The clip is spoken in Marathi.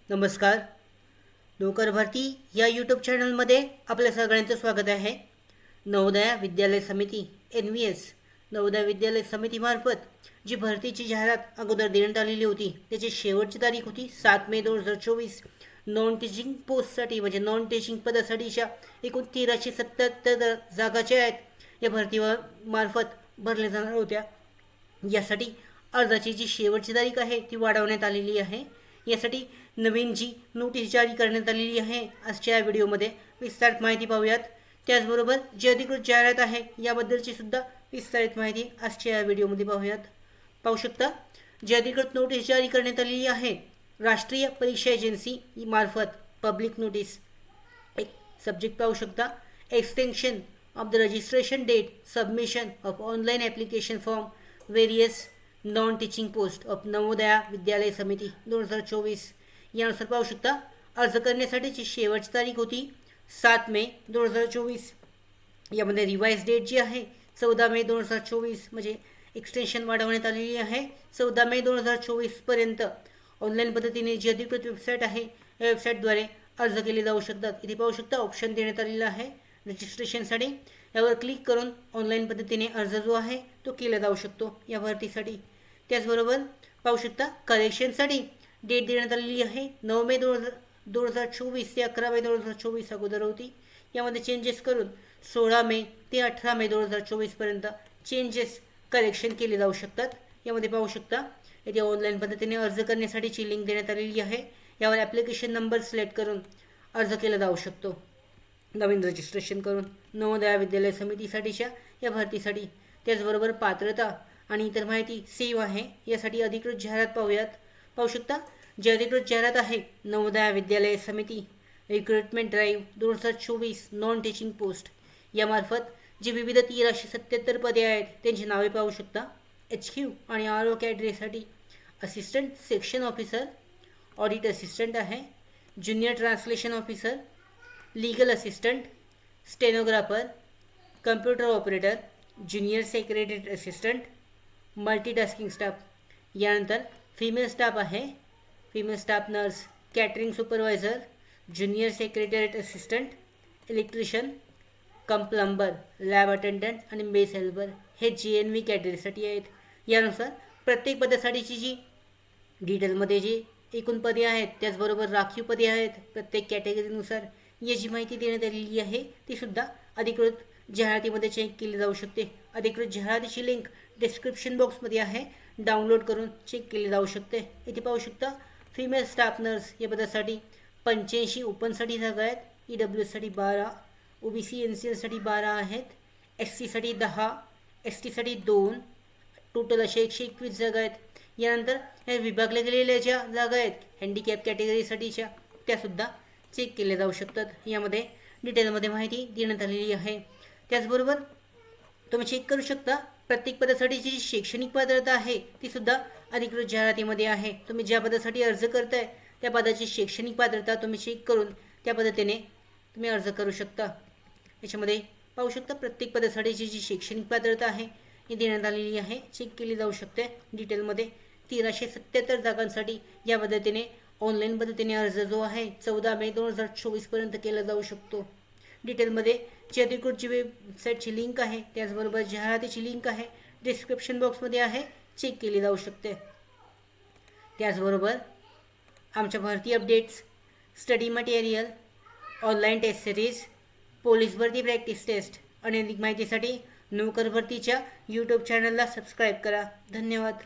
नमस्कार. नोकर भरती या यूट्यूब चॅनलमध्ये आपल्या सगळ्यांचं स्वागत आहे. नवोदय विद्यालय समिती NVS नवोदय विद्यालय समितीमार्फत जी भरतीची जाहिरात अगोदर देण्यात आलेली होती त्याची शेवटची तारीख होती 7 मे 2024. नॉन टीचिंग पोस्टसाठी म्हणजे नॉन टीचिंग पदासाठीच्या एकूण 1377 जागा ज्या आहेत या भरतीवर मार्फत भरल्या जाणार होत्या. यासाठी अर्जाची जी शेवटची तारीख आहे ती वाढवण्यात आलेली आहे. यासाठी नवीन जी नोटीस जारी करण्यात आलेली आहे आजच्या या व्हिडिओमध्ये विस्तारित माहिती पाहूयात. त्याचबरोबर जी अधिकृत जाहिरात आहे याबद्दलची सुद्धा विस्तारित माहिती आजच्या या व्हिडिओमध्ये पाहू शकता. जी अधिकृत नोटीस जारी करण्यात आलेली आहे राष्ट्रीय परीक्षा एजन्सी मार्फत पब्लिक नोटीस. एक सब्जेक्ट पाहू शकता, extension of the registration date submission of online application form various non teaching post of Navodaya Vidyalaya Samiti 2024. यानुसार पाहू शकता अर्ज करण्यासाठीची शेवटची तारीख होती 7 मे 2024. यामध्ये रिवाइज डेट जी आहे 14 मे 2024 म्हणजे एक्सटेन्शन वाढवण्यात आलेली आहे. 14 मे 2024 पर्यंत ऑनलाईन पद्धतीने जी अधिकृत वेबसाईट आहे या वेबसाईटद्वारे अर्ज केले जाऊ शकतात. इथे पाहू शकता ऑप्शन देण्यात आलेला आहे रजिस्ट्रेशनसाठी. यावर क्लिक करून ऑनलाईन पद्धतीने अर्ज जो आहे तो केला जाऊ शकतो या भरतीसाठी. त्याचबरोबर पाहू शकता करेक्शनसाठी डेट देण्यात आलेली आहे 9 मे 2024 ते 11 मे 2024 अगोदर होती. यामध्ये चेंजेस करून 16 मे ते 18 मे 2024 पर्यंत चेंजेस करेक्शन केले जाऊ शकतात. यामध्ये पाहू शकता येथे ऑनलाईन पद्धतीने अर्ज करण्यासाठीची लिंक देण्यात आलेली आहे. यावर ॲप्लिकेशन नंबर सिलेक्ट करून अर्ज केला जाऊ शकतो नवीन रजिस्ट्रेशन करून नवोदया विद्यालय समितीसाठीच्या या भरतीसाठी. त्याचबरोबर पात्रता आणि इतर माहिती सेव आहे. यासाठी अधिकृत जाहिरात पाहू शकता. जी अधिकृत जाहिरात आहे Navodaya Vidyalaya Samiti recruitment drive 2024 non teaching post यामार्फत जी विविध 1377 पदे आहेत त्यांची नावे पाहू शकता. HQ आणि RO कॅटेगरीसाठी assistant section officer, audit assistant आहे, junior translation officer, legal assistant, stenographer, computer operator, junior secretary assistant, multitasking staff. यानंतर फिमेल स्टाफ आहे, female staff nurse, catering supervisor, junior secretariat assistant, electrician, cum plumber, lab attendant आणि मेस हेल्पर हे GNV कॅटेगरीसाठी आहेत. यानुसार प्रत्येक पदासाठीची जी डिटेलमध्ये जी एकूण पदे आहेत त्याचबरोबर राखीव पदे आहेत प्रत्येक कॅटेगरीनुसार याची माहिती देण्यात आलेली आहे. ती सुद्धा अधिकृत जाहिरातीमध्ये चेक केली जाऊ शकते. अधिकृत जाहिरातीची लिंक डिस्क्रिप्शन बॉक्समध्ये आहे, डाउनलोड करून चेक केली जाऊ शकते. इथे पाहू शकता फिमेल स्टाफ नर्स या पदासाठी 85 ओपनसाठी जागा आहेत, EWSसाठी 12, OBC NCLसाठी 12 आहेत, SCसाठी 10, STसाठी 2, टोटल असे 121 जागा आहेत. यानंतर या विभागल्या गेलेल्या ज्या जागा आहेत हँडिकॅप कॅटेगरीसाठीच्या त्यासुद्धा चेक केल्या जाऊ शकतात. यामध्ये डिटेलमध्ये माहिती देण्यात आलेली आहे. त्याचबरोबर तुम्ही चेक करू शकता प्रत्येक पदासाठीची जी शैक्षणिक पात्रता आहे ती सुद्धा अधिकृत जाहिरातीमध्ये आहे. तुम्ही ज्या पदासाठी अर्ज करताय त्या पदाची शैक्षणिक पात्रता तुम्ही चेक करून त्या पद्धतीने तुम्ही अर्ज करू शकता. याच्यामध्ये पाहू शकता प्रत्येक पदासाठीची जी शैक्षणिक पात्रता आहे ही देण्यात आलेली आहे, चेक केली जाऊ शकते डिटेलमध्ये. 1377 जागांसाठी या पद्धतीने ऑनलाईन पद्धतीने अर्ज जो आहे 14 मे 2024 पर्यंत केला जाऊ शकतो. डिटेलमध्ये जी अधिकृत जी वेबसाईटची लिंक आहे त्याचबरोबर जाहिरातीची लिंक आहे डिस्क्रिप्शन बॉक्समध्ये आहे, चेक केली जाऊ शकते. त्याचबरोबर आमच्या भरती updates, study material, online test series, police भरती प्रॅक्टिस टेस्ट आणि अधिक माहितीसाठी नोकर भरतीच्या यूट्यूब चॅनलला सबस्क्राईब करा. धन्यवाद.